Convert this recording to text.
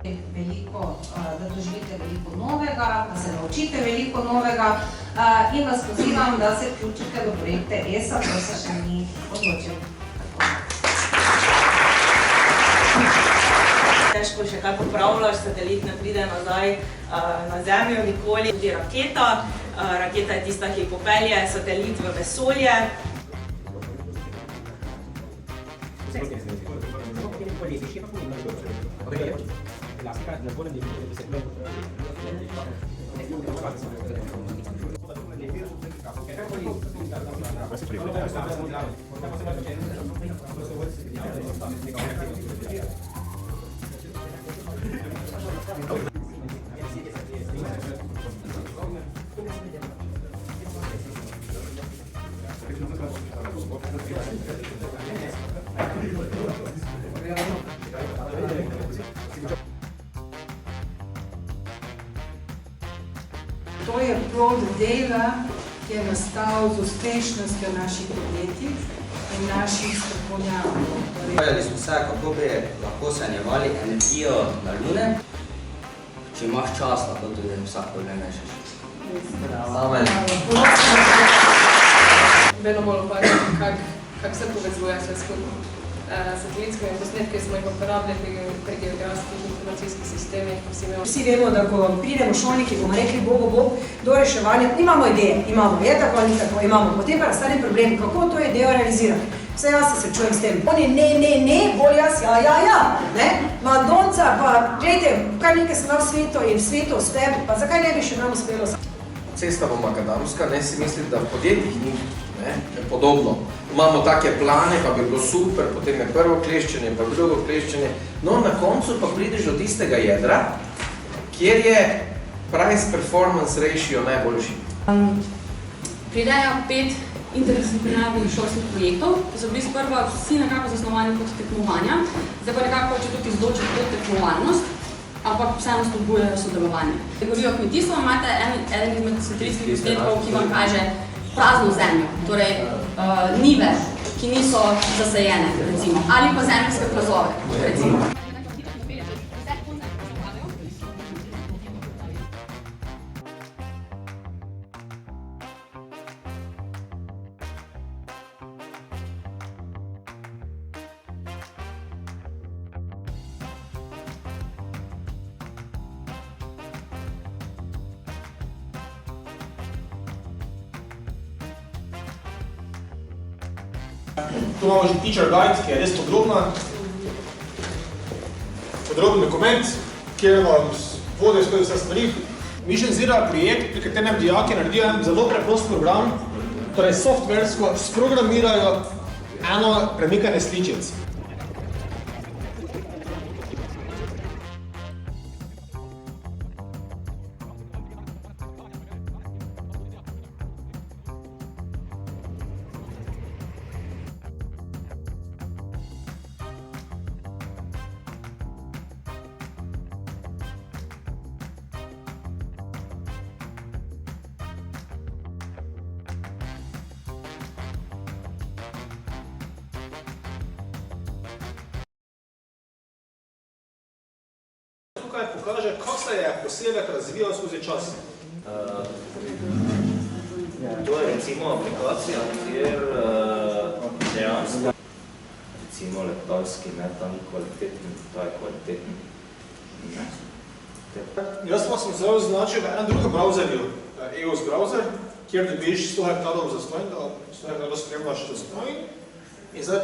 Veliko, da doživite veliko novega, da se naučite veliko novega in vas pozivam, da se vključite v projekte ESA, to se še ni odločil. Težko še kaj popravljaš, satelit ne pride nazaj na Zemljo nikoli. Tudi raketa. Raketa je tista, ki popelje satelit v vesolje. To je plod dela, ki je nastal z uspešnostjo naših podjetij in naših strokovnjakov. Povedali smo se, kako bi lahko sanjevali energijo na Lune. Če imaš čas, lahko tudi vsako lenešeš. Amen. Vedno bolj opaziti, kako se povezuje vse skupaj. Satelitske posnetke smo jih uporabljali pri geografskih informacijskih sistemih. Vsi vemo, da ko pridemo šolniki, bomo rekli Bog, do reševanja, imamo ideje, imamo, je tako ali tako, imamo. Potem pa nastane problem, kako to idejo realizirati. Vse jaz se srečujem s tem. Oni ne, bolj jaz, ja. Madonca, pa gledajte, kaj nekaj sem v svetu in v svetu uspe, pa zakaj ne bi še nam uspelo? Cesta bo makadamska, ne si misliti, da v podjetjih ni podobno. Imamo take plane, pa bi bilo super, potem je prvo kleščenje, pa drugo kleščenje. No, na koncu pa prideš do tistega jedra, kjer je price-performance ratio najboljši. Pridejo 5 interdisciplinarnih šolskih projektov, ki so bili sprva vsi nekako zasnovani kot tekmovanja, zdaj pa nekako hoče tudi izločiti to tekmovalnost, ampak vseeno spodbujajo sodelovanje. Kategorijo kmetijstva imate eden izmed satelitskih posnetkov, ki vam kaže prazno zemljo, torej njive, ki niso zasajene, recimo, ali pa zemeljske plazove, recimo. Tu imamo že teacher guide, ki je res podroben dokument, kjer vam vodijo skozi vse stvari. Mission Zero je projekt, pri katerem dijaki naredijo en zelo preprost program, torej softversko sprogramirajo eno premikanje sličic. Tukaj pokaže, kako se je posebek razvijal skozi čas. To je recimo aplikacija, kjer dejansko recimo letalski, ne, ta ni kvalitetni, ta je kvalitetni. Jaz pa sem zelo označil v enem drugem browserju, EOS browser, kjer dobiš 100 hektarov zastojn, da 100 hektarov spremljaš zastojn. In zdaj